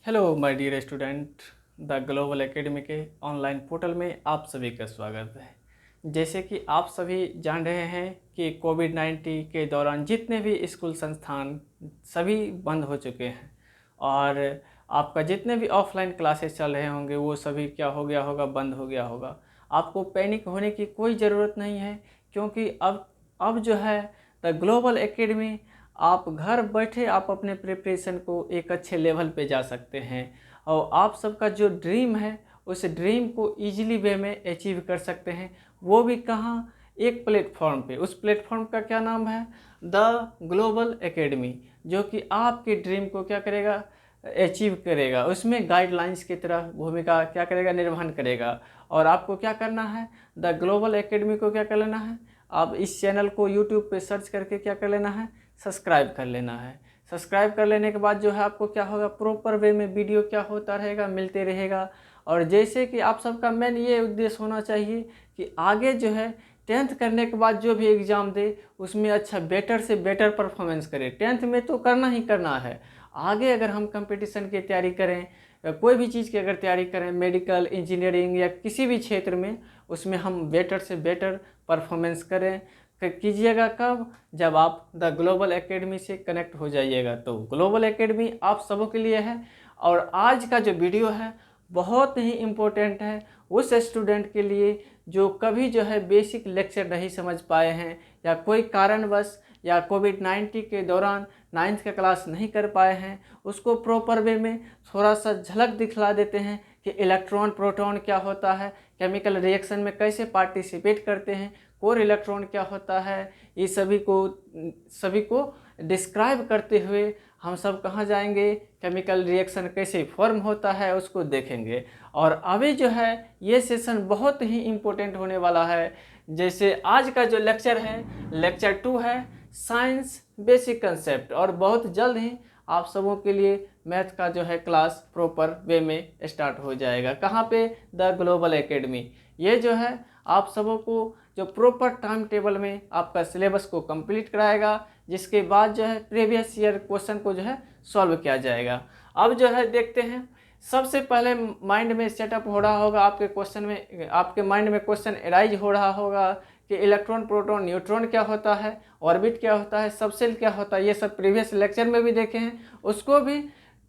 Hello my dear student, the global academy के online portal में आप सभी का स्वागत है। जैसे कि आप सभी जान रहे हैं कि कोविड-19 के दौरान जितने भी स्कूल संस्थान सभी बंद हो चुके हैं और आपका जितने भी ऑफलाइन क्लासेस चल रहे होंगे वो सभी क्या हो गया होगा, बंद हो गया होगा। आपको पैनिक होने की कोई ज़रूरत नहीं है, क्योंकि अब जो है द ग्लोबल एकेडमी आप घर बैठे आप अपने प्रिपरेशन को एक अच्छे लेवल पे जा सकते हैं और आप सबका जो ड्रीम है उस ड्रीम को इजीली वे में अचीव कर सकते हैं। वो भी कहाँ, एक प्लेटफॉर्म पे। उस प्लेटफॉर्म का क्या नाम है? द ग्लोबल एकेडमी, जो कि आपके ड्रीम को क्या करेगा, अचीव करेगा। उसमें गाइडलाइंस की तरह भूमिका क्या करेगा, निर्वहन करेगा। और आपको क्या करना है, द ग्लोबल एकेडमी को क्या कर लेना है, आप इस चैनल को यूट्यूब पे सर्च करके क्या कर लेना है, सब्सक्राइब कर लेना है। सब्सक्राइब कर लेने के बाद जो है आपको क्या होगा, प्रॉपर वे में वीडियो क्या होता रहेगा, मिलते रहेगा। और जैसे कि आप सबका मेन ये उद्देश्य होना चाहिए कि आगे जो है 10th करने के बाद जो भी एग्ज़ाम दे उसमें अच्छा बेटर से बेटर परफॉर्मेंस करे। 10th में तो करना ही करना है। आगे अगर हम कंपटीशन की तैयारी करें या कोई भी चीज़ की अगर तैयारी करें, मेडिकल, इंजीनियरिंग या किसी भी क्षेत्र में, उसमें हम बेटर से बेटर परफॉर्मेंस करें। कीजिएगा कब? जब आप द ग्लोबल एकेडमी से कनेक्ट हो जाइएगा। तो ग्लोबल एकेडमी आप सबों के लिए है। और आज का जो वीडियो है बहुत ही इम्पोर्टेंट है उस स्टूडेंट के लिए जो कभी जो है बेसिक लेक्चर नहीं समझ पाए हैं या कोई कारणवश या कोविड-19 के दौरान 9th का क्लास नहीं कर पाए हैं। उसको प्रॉपर वे में थोड़ा सा झलक दिखला देते हैं कि इलेक्ट्रॉन प्रोटॉन क्या होता है, केमिकल रिएक्शन में कैसे पार्टिसिपेट करते हैं, कोर इलेक्ट्रॉन क्या होता है। ये सभी को डिस्क्राइब करते हुए हम सब कहाँ जाएंगे, केमिकल रिएक्शन कैसे फॉर्म होता है उसको देखेंगे। और अभी जो है ये सेशन बहुत ही इम्पोर्टेंट होने वाला है। जैसे आज का जो लेक्चर है, लेक्चर 2 है, साइंस बेसिक कंसेप्ट। और बहुत जल्द ही आप सबों के लिए मैथ का जो है क्लास प्रॉपर वे में स्टार्ट हो जाएगा। कहाँ पे? The global academy. ये जो है आप सबों को जो प्रॉपर टाइम टेबल में आपका सिलेबस को कंप्लीट कराएगा, जिसके बाद जो है प्रीवियस ईयर क्वेश्चन को जो है सॉल्व किया जाएगा। अब जो है देखते हैं, सबसे पहले माइंड में सेटअप हो रहा होगा, आपके माइंड में क्वेश्चन एराइज हो रहा होगा कि इलेक्ट्रॉन, प्रोटॉन, न्यूट्रॉन क्या होता है, ऑर्बिट क्या होता है, सबसेल क्या होता है। ये सब प्रीवियस लेक्चर में भी देखे हैं, उसको भी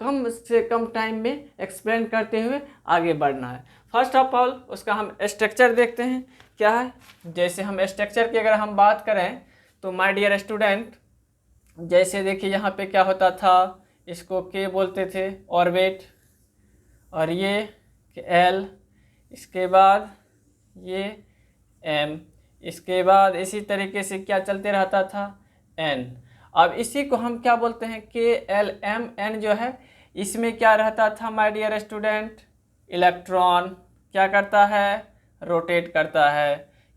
कम से कम टाइम में एक्सप्लेन करते हुए आगे बढ़ना है। फर्स्ट ऑफ ऑल उसका हम स्ट्रक्चर देखते हैं क्या है। जैसे हम स्ट्रक्चर की अगर हम बात करें तो माय डियर स्टूडेंट, जैसे देखिए यहाँ पे क्या होता था, इसको के बोलते थे ऑर्बिट, और ये एल, इसके बाद ये एम, इसके बाद इसी तरीके से क्या चलते रहता था, एन। अब इसी को हम क्या बोलते हैं, के एल एम एन जो है, इसमें क्या रहता था माय डियर स्टूडेंट, इलेक्ट्रॉन क्या करता है, रोटेट करता है।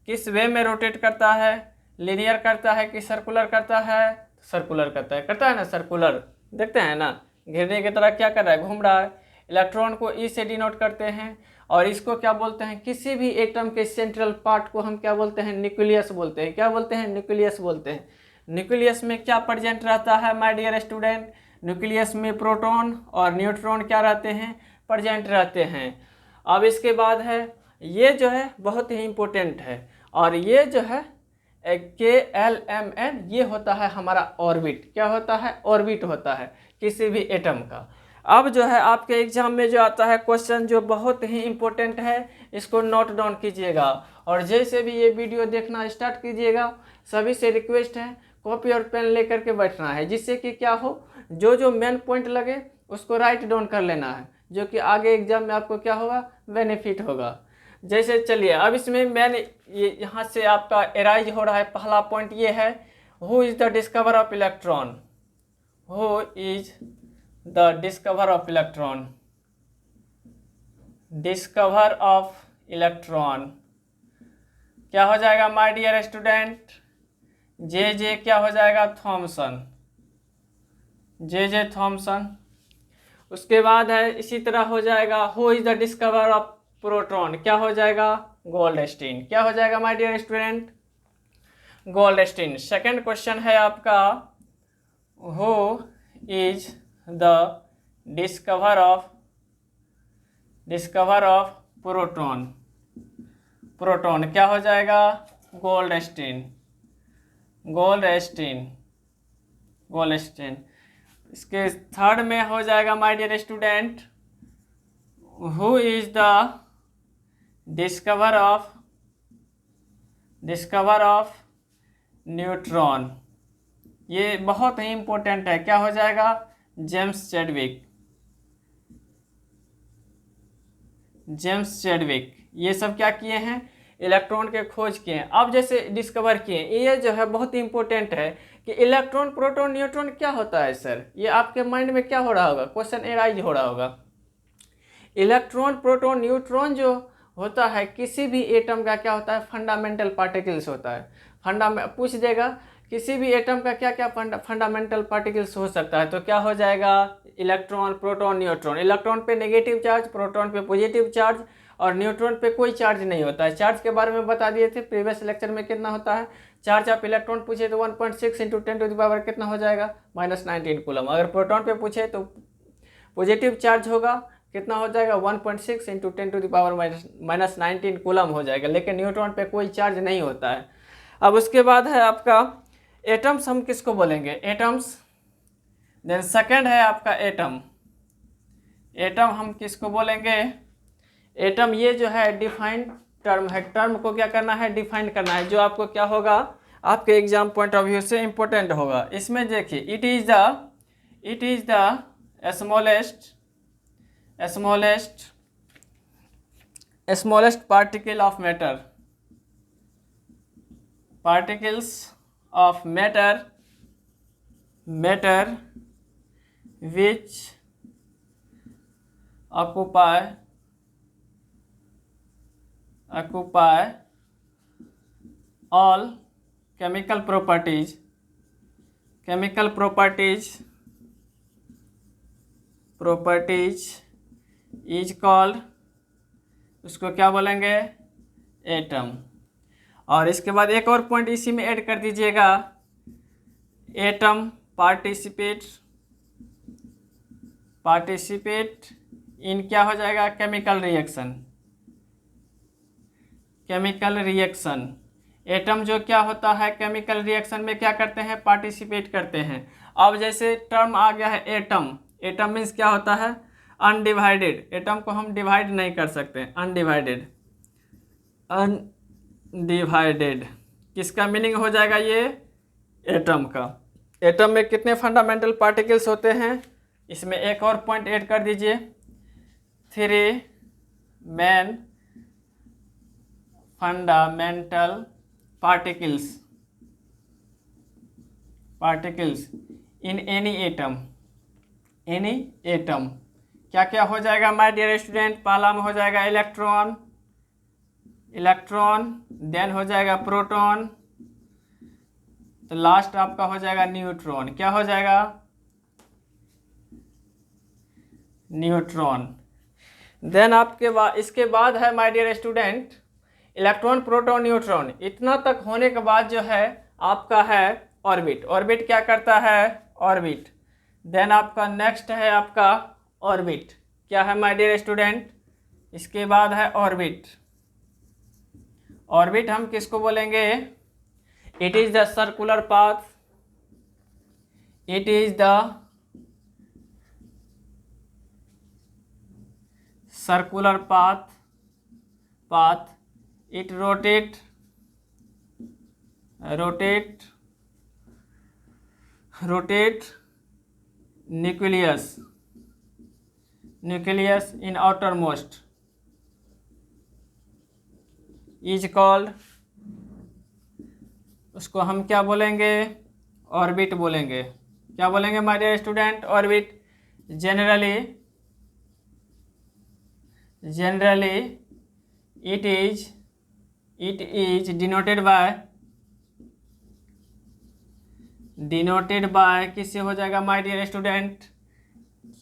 किस वे में रोटेट करता है, लीनियर करता है कि सर्कुलर करता है, सर्कुलर करता है ना, सर्कुलर देखते हैं ना, घेरने की तरह क्या कर रहा है, घूम रहा है। इलेक्ट्रॉन को ई से डिनोट करते हैं। और इसको क्या बोलते हैं, किसी भी एटम के सेंट्रल पार्ट को हम क्या बोलते हैं, न्यूक्लियस बोलते हैं। क्या बोलते हैं, न्यूक्लियस बोलते हैं। न्यूक्लियस में क्या प्रेजेंट रहता है माय डियर स्टूडेंट, न्यूक्लियस में प्रोटॉन और न्यूट्रॉन क्या रहते हैं, प्रेजेंट रहते हैं। अब इसके बाद है, ये जो है बहुत ही इम्पोर्टेंट है, और ये जो है के एल एम एन, ये होता है हमारा ऑर्बिट। क्या होता है, ऑर्बिट होता है किसी भी एटम का। अब जो है आपके एग्जाम में जो आता है क्वेश्चन जो बहुत ही इम्पोर्टेंट है, इसको नोट डाउन कीजिएगा। और जैसे भी ये वीडियो देखना स्टार्ट कीजिएगा, सभी से रिक्वेस्ट है कॉपी और पेन लेकर के बैठना है, जिससे कि क्या हो, जो जो मेन पॉइंट लगे उसको राइट डाउन कर लेना है, जो कि आगे एग्जाम में आपको क्या होगा, बेनिफिट होगा। जैसे चलिए अब इसमें मैंने ये यहाँ से आपका एराइज हो रहा है। पहला पॉइंट ये है, who is the discover of electron, who is the discover of electron, discover of electron क्या हो जाएगा माय डियर स्टूडेंट, जे क्या हो जाएगा, थॉमसन, जे थॉमसन। उसके बाद है इसी तरह हो जाएगा, who is the discover of proton, क्या हो जाएगा, गोल्डस्टीन। क्या हो जाएगा my dear student, Goldstein. Second question है आपका, who is the discover of proton. Proton क्या हो जाएगा? गोल्डस्टीन। इसके थर्ड में हो जाएगा my dear student, who is the discover of neutron. ये बहुत ही इंपॉर्टेंट है, क्या हो जाएगा? James Chadwick. ये सब क्या किए हैं? इलेक्ट्रॉन के खोज किए हैं। अब जैसे डिस्कवर किए, ये जो है बहुत ही इंपॉर्टेंट है कि इलेक्ट्रॉन, प्रोटॉन, न्यूट्रॉन क्या होता है सर? ये आपके माइंड में क्या हो रहा होगा? क्वेश्चन एराइज हो रहा होगा। इलेक्ट्रॉन, प्रोटॉन, न्यूट्रॉन जो होता है किसी भी एटम का क्या होता है? फंडामेंटल पार्टिकल्स होता है। पूछ देगा किसी भी एटम का क्या क्या फंडामेंटल पार्टिकल्स हो सकता है, तो क्या हो जाएगा? Electron, proton, neutron. इलेक्ट्रॉन पे नेगेटिव चार्ज, प्रोटॉन पे पॉजिटिव चार्ज और न्यूट्रॉन पे कोई चार्ज नहीं होता है। चार्ज के बारे में बता दिए थे प्रीवियस लेक्चर में, कितना होता है चार्ज ऑफ इलेक्ट्रॉन पूछे तो 1.6 इंटू 10 टू द पावर कितना हो जाएगा? -19 कूलम। अगर प्रोटॉन पे पूछे तो पॉजिटिव चार्ज होगा, कितना हो जाएगा? 1.6 into 10 to the power -19 coulomb हो जाएगा। लेकिन न्यूट्रॉन पे कोई चार्ज नहीं होता है। अब उसके बाद है आपका एटम्स। हम किसको बोलेंगे? एटम्स। देन सेकंड है आपका एटम हम किसको बोलेंगे? एटम ये जो है डिफाइंड टर्म है। टर्म को क्या करना है? डिफाइन करना है, जो आपको क्या होगा? आपके एग्जाम पॉइंट ऑफ व्यू से इंपॉर्टेंट होगा। इसमें देखिए, it is the smallest particle of matter. particles of matter which occupy all chemical properties is called, उसको क्या बोलेंगे? एटम। और इसके बाद एक और पॉइंट इसी में ऐड कर दीजिएगा, एटम पार्टिसिपेट इन क्या हो जाएगा? Chemical reaction. एटम जो क्या होता है? केमिकल रिएक्शन में क्या करते हैं? पार्टिसिपेट करते हैं। अब जैसे टर्म आ गया है एटम मीन्स क्या होता है? अनडिवाइडेड। एटम को हम डिवाइड नहीं कर सकते, अनडिवाइडेड किसका मीनिंग हो जाएगा? ये एटम का। एटम में कितने फंडामेंटल पार्टिकल्स होते हैं? इसमें एक और पॉइंट ऐड कर दीजिए, 3 main fundamental particles in any atom. क्या क्या हो जाएगा माय डियर स्टूडेंट? पहला में हो जाएगा इलेक्ट्रॉन, देन हो जाएगा प्रोटॉन, तो लास्ट आपका हो जाएगा न्यूट्रॉन। क्या हो जाएगा? न्यूट्रॉन। देन आपके बाद, इसके बाद है my dear student electron, proton, neutron. इतना तक होने के बाद जो है आपका है ऑर्बिट। क्या करता है? ऑर्बिट। देन आपका नेक्स्ट है आपका ऑर्बिट। क्या है माय डियर स्टूडेंट? इसके बाद है ऑर्बिट हम किसको बोलेंगे? It is the circular path, it rotate nucleus in outermost is called, उसको हम क्या बोलेंगे? ऑर्बिट बोलेंगे। क्या बोलेंगे my dear student? Orbit. Generally it is denoted by किससे हो जाएगा my dear student?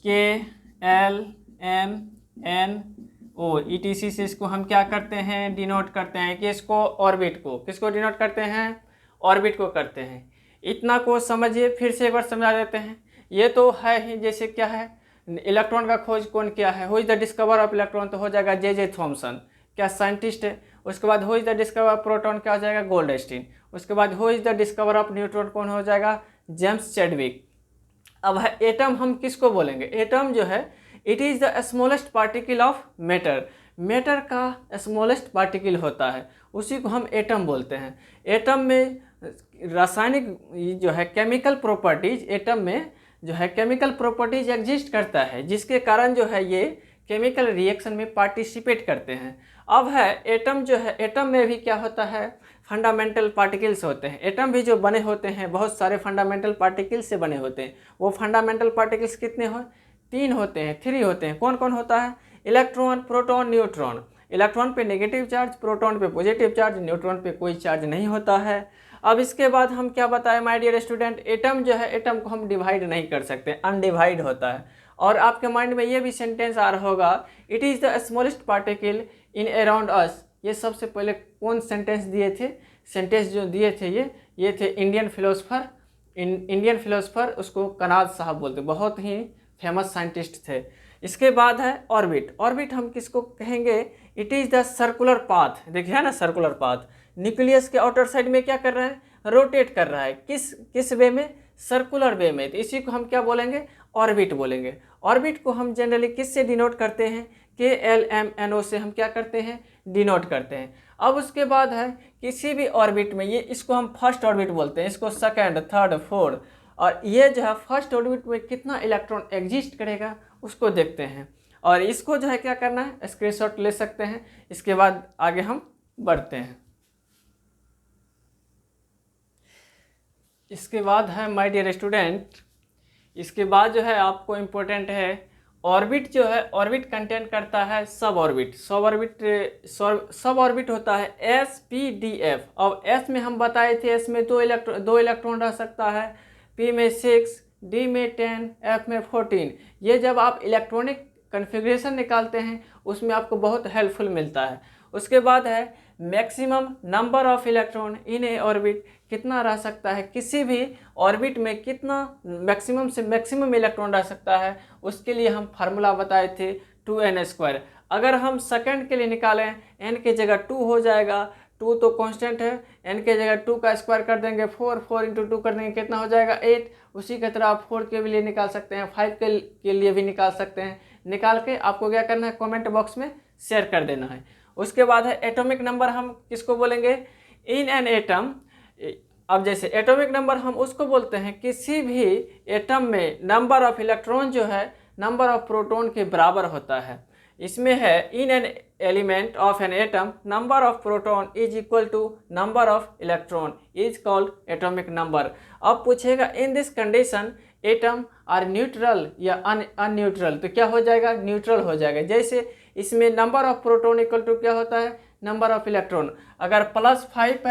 KLMNO ETC से इसको हम क्या करते हैं? डिनोट करते हैं कि इसको ऑर्बिट को, किसको डिनोट करते हैं? ऑर्बिट को करते हैं। इतना को समझिए, फिर से एक बार समझा देते हैं। ये तो है ही, जैसे क्या है इलेक्ट्रॉन का खोज कौन किया है, who is the discover of electron, तो हो जाएगा जे थॉमसन, क्या साइंटिस्ट है। उसके बाद who is the discover of proton, क्या हो जाएगा गोल्डस्टीन। उसके बाद who is the discover of neutron, कौन हो जाएगा जेम्स चैडविक। अब है एटम, हम किसको बोलेंगे, एटम जो है it is the smallest particle of matter, matter का स्मॉलेस्ट पार्टिकल होता है, उसी को हम एटम बोलते हैं। एटम में रासायनिक जो है केमिकल प्रॉपर्टीज, एटम में जो है केमिकल प्रॉपर्टीज एग्जिस्ट करता है, जिसके कारण जो है ये केमिकल रिएक्शन में पार्टिसिपेट करते हैं। अब है एटम जो है, एटम में भी क्या होता है फंडामेंटल पार्टिकल्स होते हैं। एटम भी जो बने होते हैं बहुत सारे फंडामेंटल पार्टिकल्स से बने होते हैं। वो फंडामेंटल पार्टिकल्स कितने हो, 3 होते हैं, 3 होते हैं। कौन कौन होता है, इलेक्ट्रॉन, प्रोटॉन, न्यूट्रॉन। इलेक्ट्रॉन पे नेगेटिव चार्ज, प्रोटॉन पे पॉजिटिव चार्ज, न्यूट्रॉन पे कोई चार्ज नहीं होता है। अब इसके बाद हम क्या बताएं माय डियर स्टूडेंट, एटम जो है एटम को हम डिवाइड नहीं कर सकते, अनडिवाइड होता है। और आपके माइंड में ये भी सेंटेंस आ रहा होगा, it is the smallest particle in around us. ये सबसे पहले कौन सेंटेंस दिए थे, सेंटेंस जो दिए थे ये थे इंडियन फिलोसफर, उसको कनाद साहब बोलते, बहुत ही फेमस साइंटिस्ट थे। इसके बाद है ऑर्बिट। ऑर्बिट हम किसको कहेंगे, it is the circular path. देखिए है ना सर्कुलर पाथ, न्यूक्लियस के आउटर साइड में क्या कर रहा है, रोटेट कर रहा है, किस वे में, सर्कुलर वे में। तो इसी को हम क्या बोलेंगे, ऑर्बिट बोलेंगे। ऑर्बिट को हम जनरली किससे डिनोट करते हैं, KLMNO से हम क्या करते हैं, डिनोट करते हैं। अब उसके बाद है किसी भी ऑर्बिट में, ये इसको हम फर्स्ट ऑर्बिट बोलते हैं, इसको सेकंड, थर्ड, फोर्थ। और ये जो है फर्स्ट ऑर्बिट में कितना इलेक्ट्रॉन एग्जिस्ट करेगा उसको देखते हैं। और इसको जो है क्या करना है, स्क्रीनशॉट ले सकते हैं। इसके बाद आगे हम बढ़ते हैं। इसके बाद है माय डियर स्टूडेंट, इसके बाद जो है आपको इम्पोर्टेंट है ऑर्बिट जो है, ऑर्बिट कंटेन करता है सब ऑर्बिट। सब ऑर्बिट होता है SPDF। अब S में हम बताए थे, S में दो इलेक्ट्रॉन रह सकता है, P में 6, D में 10, F में 14। ये जब आप इलेक्ट्रॉनिक कन्फिग्रेशन निकालते हैं उसमें आपको बहुत हेल्पफुल मिलता है। उसके बाद है maximum number of electron in A orbit, कितना रह सकता है किसी भी ऑर्बिट में, कितना मैक्सिमम से मैक्सिमम इलेक्ट्रॉन रह सकता है, उसके लिए हम फार्मूला बताए थे 2n²। अगर हम सेकंड के लिए निकालें, n की जगह 2 हो जाएगा, 2 तो कांस्टेंट है, n की जगह 2 का स्क्वायर कर देंगे 4, 4 × 2 कर देंगे, कितना हो जाएगा 8। उसी की तरह आप 4 के लिए निकाल सकते हैं, 5 के लिए भी निकाल सकते हैं। निकाल के आपको क्या करना है, कमेंट बॉक्स में शेयर कर देना है। उसके बाद है एटॉमिक नंबर, हम किसको बोलेंगे, इन एन एटम। अब जैसे एटॉमिक नंबर हम उसको बोलते हैं किसी भी एटम में नंबर ऑफ इलेक्ट्रॉन जो है नंबर ऑफ प्रोटॉन के बराबर होता है। इसमें है in an element of an atom number of proton is equal to number of electron is called atomic number. अब पूछेगा in this condition atom are neutral या अनन्यूट्रल, तो क्या हो जाएगा, न्यूट्रल हो जाएगा। जैसे इसमें number of proton equal to क्या होता है, नंबर ऑफ इलेक्ट्रॉन। अगर +5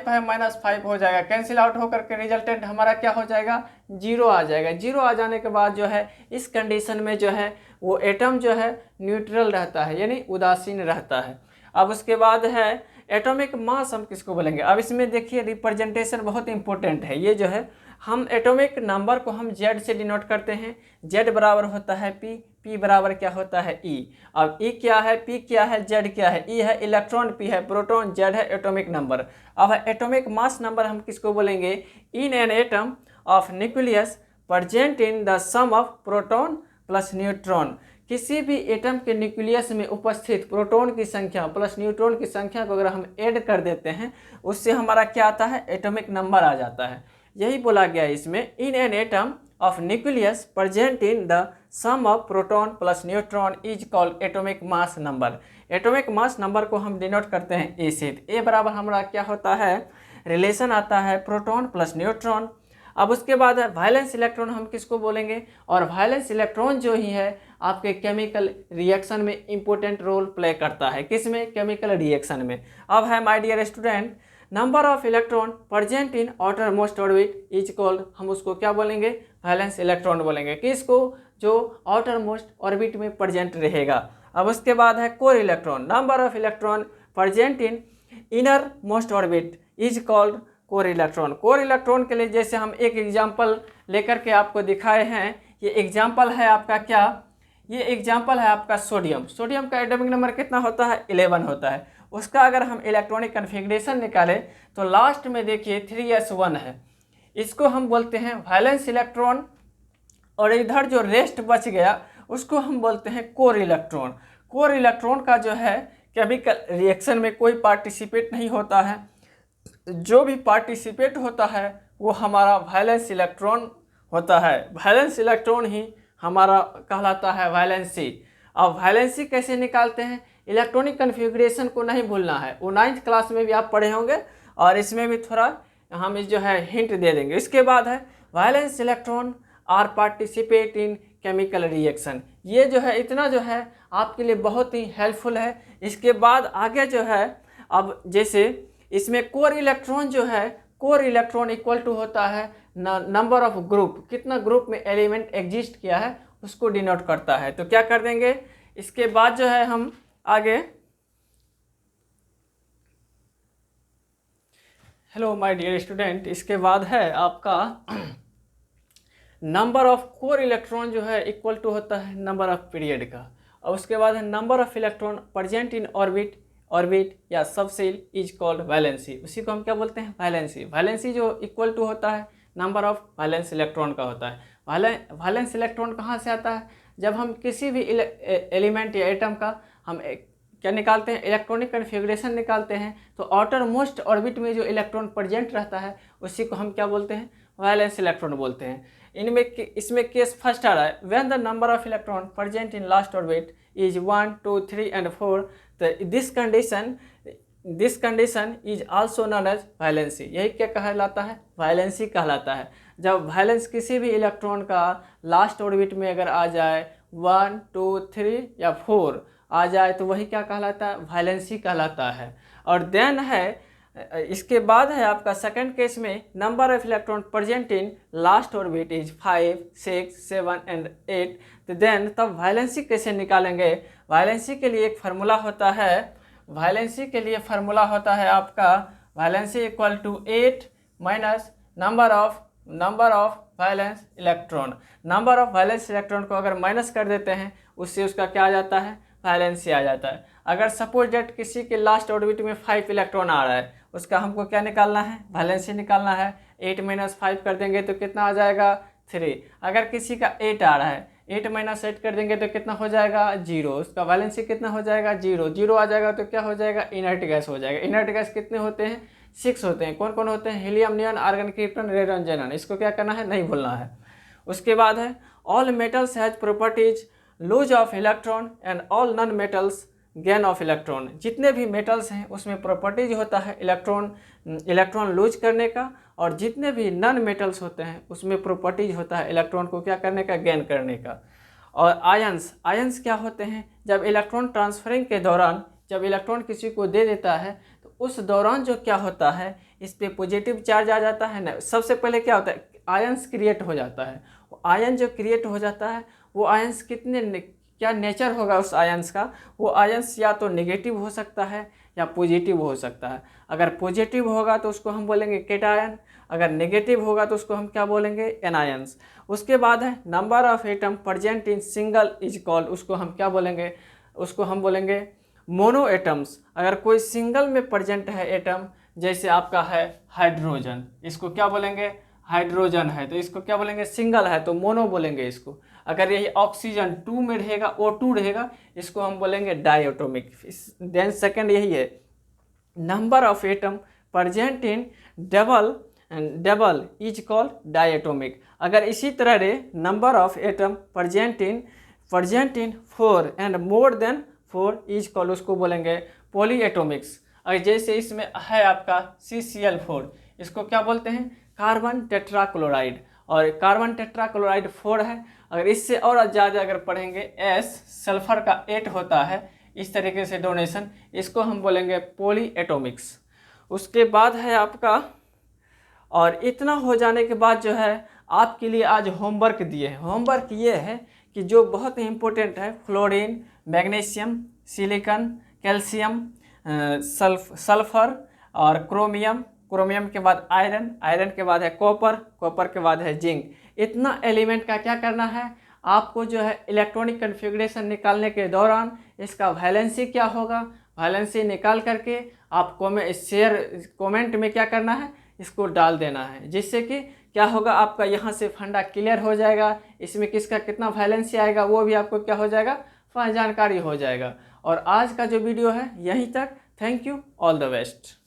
है -5 हो जाएगा, कैंसिल आउट होकर के रिजल्टेंट हमारा क्या हो जाएगा, 0 आ जाएगा। 0 आ जाने के बाद जो है इस कंडीशन में जो है वो एटम जो है न्यूट्रल रहता है, यानी उदासीन रहता है। अब उसके बाद है एटॉमिक मास, हम किसको बोलेंगे। अब इसमें देखिए रिप्रेजेंटेशन बहुत इंपॉर्टेंट है। ये जो है हम एटॉमिक नंबर को हम Z से डिनोट करते हैं। Z बराबर होता है P बराबर क्या होता है E। अब E क्या है, P क्या है, Z क्या है, E है इलेक्ट्रॉन, P है प्रोटॉन, Z है एटॉमिक नंबर। अब एटॉमिक मास नंबर हम किसको बोलेंगे, in an atom of nucleus present in the sum of proton plus neutron. किसी भी एटम के न्यूक्लियस में उपस्थित प्रोटॉन की संख्या प्लस न्यूट्रॉन की संख्या को अगर हम ऐड कर देते हैं उससे हमारा क्या आता है, एटॉमिक नंबर आ जाता है। यही बोला गया है इसमें, in an atom of nucleus present in the sum of proton plus neutron is called atomic mass number. Atomic mass number को हम डिनोट करते हैं ए से। ए बराबर हमारा क्या होता है, रिलेशन आता है प्रोटॉन प्लस न्यूट्रॉन। अब उसके बाद है वायलेंस इलेक्ट्रॉन, हम किसको बोलेंगे, और वायलेंस इलेक्ट्रॉन जो ही है आपके केमिकल रिएक्शन में इंपॉर्टेंट रोल प्ले करता है। किसमें, केमिकल रिएक्शन में। अब है my dear student number of electron present in outermost orbit is called, हम उसको क्या बोलेंगे, वायलेंस इलेक्ट्रॉन बोलेंगे। किसको, जो आउटर मोस्ट ऑर्बिट में प्रेजेंट रहेगा। अब उसके बाद है core electron, number of electron present in innermost orbit is called core electron. Core electron के लिए जैसे हम एक एग्जाम्पल लेकर के आपको दिखाए हैं, ये एग्जाम्पल है आपका क्या, ये एग्जाम्पल है आपका सोडियम। सोडियम का एटॉमिक नंबर कितना होता है, 11 होता है। उसका अगर हम इलेक्ट्रॉनिक कन्फिग्रेशन निकालें तो लास्ट में देखिए 3s1 है। इसको हम बोलते हैं वैलेंस इलेक्ट्रॉन, और इधर जो रेस्ट बच गया उसको हम बोलते हैं कोर इलेक्ट्रॉन। कोर इलेक्ट्रॉन का जो है केमिकल रिएक्शन में कोई पार्टिसिपेट नहीं होता है, जो भी पार्टिसिपेट होता है वो हमारा वैलेंस इलेक्ट्रॉन होता है। वैलेंस इलेक्ट्रॉन ही हमारा कहलाता है वैलेंसी। अब वैलेंसी कैसे निकालते हैं, इलेक्ट्रॉनिक कन्फिग्रेशन को नहीं भूलना है, वो 9th क्लास में भी आप पढ़े होंगे और इसमें भी थोड़ा हम इस जो है हिंट दे देंगे। इसके बाद है valence electron are participate in chemical reaction. ये जो है इतना जो है आपके लिए बहुत ही हेल्पफुल है। इसके बाद आगे जो है अब जैसे इसमें कोर इलेक्ट्रॉन जो है, कोर इलेक्ट्रॉन इक्वल टू होता है नंबर ऑफ ग्रुप, कितना ग्रुप में एलिमेंट एग्जिस्ट किया है उसको डिनोट करता है। तो क्या कर देंगे, इसके बाद जो है हम आगे, हेलो माय डियर स्टूडेंट, इसके बाद है आपका नंबर ऑफ कोर इलेक्ट्रॉन जो है इक्वल टू होता है नंबर ऑफ पीरियड का, और उसके बाद है number of electron present in orbit या सबसेल इज कॉल्ड वैलेंसी। उसी को हम क्या बोलते हैं, वैलेंसी। वैलेंसी जो इक्वल टू होता है नंबर ऑफ वैलेंस इलेक्ट्रॉन का होता है। वैलेंस इलेक्ट्रॉन कहाँ से आता है, जब हम किसी भी एलिमेंट या एटम का हम क्या निकालते हैं, इलेक्ट्रॉनिक कन्फिग्रेशन निकालते हैं, तो आउटर मोस्ट ऑर्बिट में जो इलेक्ट्रॉन प्रेजेंट रहता है उसी को हम क्या बोलते हैं, वैलेंस इलेक्ट्रॉन बोलते हैं। इसमें केस फर्स्ट आ रहा है, when the number of electron present in last orbit is 1, 2, 3 and 4, तो this condition is also known as valency. यही क्या कहलाता है, वैलेंसी कहलाता है। जब वैलेंस किसी भी इलेक्ट्रॉन का लास्ट ऑर्बिट में अगर आ जाए 1, 2, 3 या 4 आ जाए तो वही क्या कहलाता है, वैलेंसी कहलाता है। और देन है इसके बाद है आपका सेकंड केस में number of electron present in last orbit is 5, 6, 7 and 8, तो देन तब वैलेंसी कैसे निकालेंगे। वैलेंसी के लिए एक फार्मूला होता है, वैलेंसी के लिए फार्मूला होता है आपका valency equal to 8 minus number of valence electron. Number of valence electron को अगर माइनस कर देते हैं उससे उसका क्या आ जाता है, वैलेंसी आ जाता है। अगर सपोज डेट किसी के लास्ट ऑर्बिट में 5 इलेक्ट्रॉन आ रहा है, उसका हमको क्या निकालना है, वैलेंसी निकालना है। 8 - 5 कर देंगे तो कितना आ जाएगा, 3। अगर किसी का 8 आ रहा है, 8 - 8 कर देंगे तो कितना हो जाएगा, 0। उसका वैलेंसी कितना हो जाएगा, 0। 0 आ जाएगा तो क्या हो जाएगा, इनर्ट गैस हो जाएगा। इनर्ट गैस कितने होते हैं, 6 होते हैं। कौन कौन होते हैं, helium, neon, argon, krypton, radium, xenon. इसको क्या करना है, नहीं भूलना है। उसके बाद है all metals has properties lose of electron and all non metals gain of electron. जितने भी मेटल्स हैं उसमें प्रॉपर्टीज होता है इलेक्ट्रॉन लूज करने का, और जितने भी नॉन मेटल्स होते हैं उसमें प्रॉपर्टीज होता है इलेक्ट्रॉन को क्या करने का, गेन करने का। और आयंस क्या होते हैं, जब इलेक्ट्रॉन ट्रांसफरिंग के दौरान जब इलेक्ट्रॉन किसी को दे देता है तो उस दौरान जो क्या होता है, इस पर पॉजिटिव चार्ज आ जाता है ना। सबसे पहले क्या होता है, आयंस क्रिएट हो जाता है। आयन जो क्रिएट हो जाता है वो आयंस क्या नेचर होगा उस आयंस का, वो आयंस या तो नेगेटिव हो सकता है या पॉजिटिव हो सकता है। अगर पॉजिटिव होगा तो उसको हम बोलेंगे केटायन, अगर नेगेटिव होगा तो उसको हम क्या बोलेंगे, एनायंस। उसके बाद है number of atom present in single is called, उसको हम क्या बोलेंगे, उसको हम बोलेंगे मोनो एटम्स। अगर कोई सिंगल में प्रेजेंट है एटम, जैसे आपका है हाइड्रोजन, इसको क्या बोलेंगे, हाइड्रोजन है तो इसको क्या बोलेंगे, सिंगल है तो मोनो बोलेंगे इसको। अगर यही ऑक्सीजन 2 में रहेगा, O2 रहेगा, इसको हम बोलेंगे डायटोमिक। देन सेकंड यही है number of atom present in double is called diatomic. अगर इसी तरह रे number of atom present in 4 and more than 4 is called, उसको बोलेंगे पॉलीएटोमिक्स। अगर जैसे इसमें है आपका CCl4, इसको क्या बोलते हैं, कार्बन टेट्राक्लोराइड, और कार्बन टेट्राक्लोराइड 4 है। अगर इससे और ज़्यादा अगर पढ़ेंगे S सल्फर का 8 होता है, इस तरीके से डोनेशन, इसको हम बोलेंगे पॉलीएटोमिक्स। उसके बाद है आपका, और इतना हो जाने के बाद जो है आपके लिए आज होमवर्क दिए हैं। होमवर्क ये है कि जो बहुत ही इम्पोर्टेंट है, fluorine, magnesium, silicon, calcium, sulphur और क्रोमियम के बाद आयरन के बाद है कॉपर के बाद है जिंक। इतना एलिमेंट का क्या करना है, आपको जो है इलेक्ट्रॉनिक कॉन्फ़िगरेशन निकालने के दौरान इसका वैलेंसी क्या होगा, वैलेंसी निकाल करके आप कमेंट में क्या करना है, इसको डाल देना है, जिससे कि क्या होगा, आपका यहाँ से फंडा क्लियर हो जाएगा। इसमें किसका कितना वैलेंसी आएगा वो भी आपको क्या हो जाएगा, जानकारी हो जाएगा। और आज का जो वीडियो है यहीं तक। Thank you, all the best.